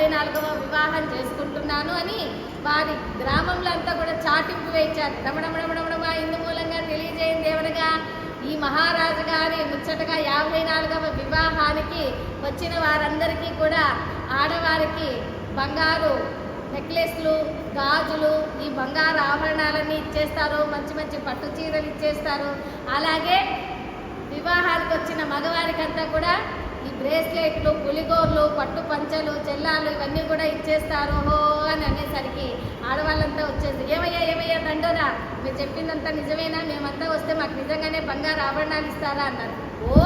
54వ వివాహం చేసుకుంటున్నాను అని వారి గ్రామంలో అంతా కూడా చాటింపు వేయించారు. రమణమణమణమణ ఇందు మూలంగా తెలియజేయండి ఏమనగా, ఈ మహారాజు గారి ముచ్చటగా 54వ వివాహానికి వచ్చిన వారందరికీ కూడా ఆడవారికి బంగారు నెక్లెస్లు, గాజులు, ఈ బంగారు ఆభరణాలన్నీ ఇచ్చేస్తారు, మంచి మంచి పట్టు చీరలు ఇచ్చేస్తారు. అలాగే వివాహానికి వచ్చిన మగవారికంతా కూడా ఈ బ్రేస్లెట్లు, పులిగోర్లు, పట్టు పంచలు, చెల్లాలు ఇవన్నీ కూడా ఇచ్చేస్తారు హో అని అనేసరికి ఆడవాళ్ళంతా వచ్చేసి ఏమయ్యా దండోరా, మీరు చెప్పిందంతా నిజమేనా, మేమంతా వస్తే మాకు నిజంగానే బంగారు ఆభరణాలు ఇస్తారా అన్నారు.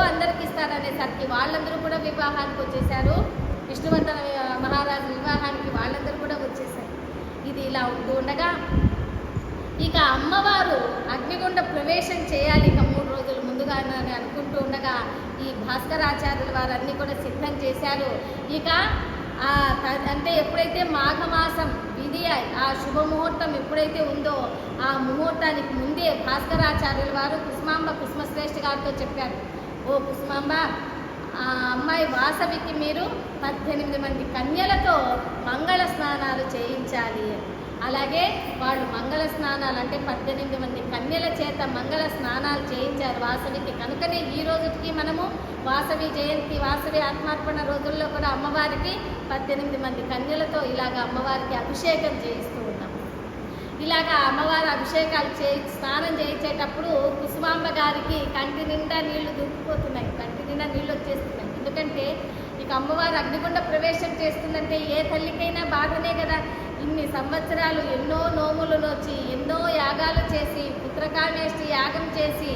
అందరికి ఇస్తారనేసరికి వాళ్ళందరూ కూడా వివాహానికి వచ్చేసారు. విష్ణువర్ధన మహారాజు వివాహానికి వాళ్ళందరూ కూడా వచ్చేసారు. ఇది ఇలా ఉండగా ఇక అమ్మవారు అగ్నిగుండ ప్రవేశం చేయాలి ఇక 3 రోజులు ముందుగా అని అనుకుంటూ ఉండగా ఈ భాస్కరాచార్యుల వారన్నీ కూడా సిద్ధం చేశారు. ఇక అంటే ఎప్పుడైతే మాఘమాసం విధి ఆ శుభముహూర్తం ఎప్పుడైతే ఉందో ఆ ముహూర్తానికి ముందే భాస్కరాచార్యుల వారు కుసుమశ్రేష్ఠ గారితో చెప్పారు, ఓ కుసుమాంబ, ఆ అమ్మాయి వాసవికి మీరు 18 మంది కన్యలతో మంగళ స్నానాలు చేయించాలి. అలాగే వాళ్ళు మంగళ స్నానాలు అంటే 18 మంది కన్యల చేత మంగళ స్నానాలు చేయించారు వాసవికి. కనుకనే ఈ రోజుకి మనము వాసవి జయంతి, వాసవి ఆత్మార్పణ రోజుల్లో కూడా అమ్మవారికి 18 మంది కన్యలతో ఇలాగ అమ్మవారికి అభిషేకం చేయిస్తూ ఉన్నాం. ఇలాగా అమ్మవారి అభిషేకాలు స్నానం చేయించేటప్పుడు కుసుమాంబ గారికి కంటి నిండా నీళ్లు దూకిపోతున్నాయి, కంటి నిండా నీళ్ళు వచ్చేస్తున్నాయి. ఎందుకంటే ఇక అమ్మవారు అగ్నిగుండ ప్రవేశం చేస్తుందంటే ఏ తల్లికైనా బాధనే కదా. ఇన్ని సంవత్సరాలు ఎన్నో నోములు నోచి, ఎన్నో యాగాలు చేసి, పుత్రకామేష్టి యాగం చేసి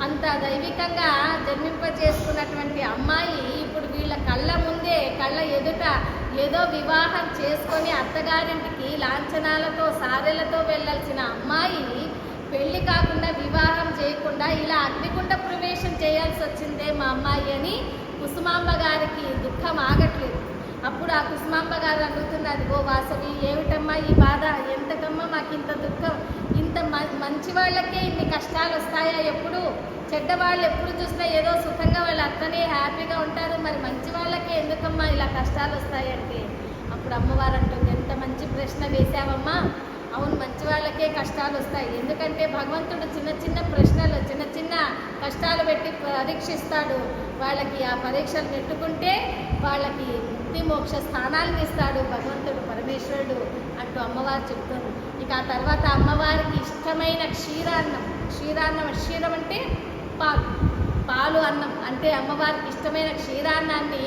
అంత దైవికంగా జన్మింపజేసుకున్నటువంటి అమ్మాయి ఇప్పుడు వీళ్ళ కళ్ళ ముందే, కళ్ళ ఎదుట ఏదో వివాహం చేసుకొని అత్తగారింటికి లాంఛనాలతో సారెలతో వెళ్ళాల్సిన అమ్మాయి పెళ్లి కాకుండా వివాహం చేయకుండా ఇలా అగ్నిగుండ ప్రవేశం చేయాల్సి వచ్చిందే మా అమ్మాయి అని కుసుమాంబ గారికి దుఃఖం ఆగట్లేదు. అప్పుడు ఆ కుసుమాంబ గారు అడుగుతున్నది, ఓ వాసవి, ఏమిటమ్మా ఈ బాధ, ఎంతకమ్మా మాకు ఇంత దుఃఖం, ఇంత మంచి వాళ్ళకే ఇన్ని కష్టాలు వస్తాయా, ఎప్పుడు చెడ్డవాళ్ళు ఎప్పుడు చూసినా ఏదో సుఖంగా వాళ్ళు అత్తనే హ్యాపీగా ఉంటారు, మరి మంచి వాళ్ళకే ఎందుకమ్మా ఇలా కష్టాలు వస్తాయంటే అప్పుడు అమ్మవారు అంటుంది, ఎంత మంచి ప్రశ్న వేశావమ్మా, అవును మంచి వాళ్ళకే కష్టాలు వస్తాయి. ఎందుకంటే భగవంతుడు చిన్న చిన్న ప్రశ్నలు, చిన్న చిన్న కష్టాలు పెట్టి పరీక్షిస్తాడు. వాళ్ళకి ఆ పరీక్షలు నెట్టుకుంటే వాళ్ళకి ముక్తి మోక్ష స్థానాలను ఇస్తాడు భగవంతుడు, పరమేశ్వరుడు అంటూ అమ్మవారు చెప్తుంది. ఇక ఆ తర్వాత అమ్మవారికి ఇష్టమైన క్షీరాన్నం, క్షీరం అంటే పాలు అన్నం అంటే అమ్మవారికి ఇష్టమైన క్షీరాన్నాన్ని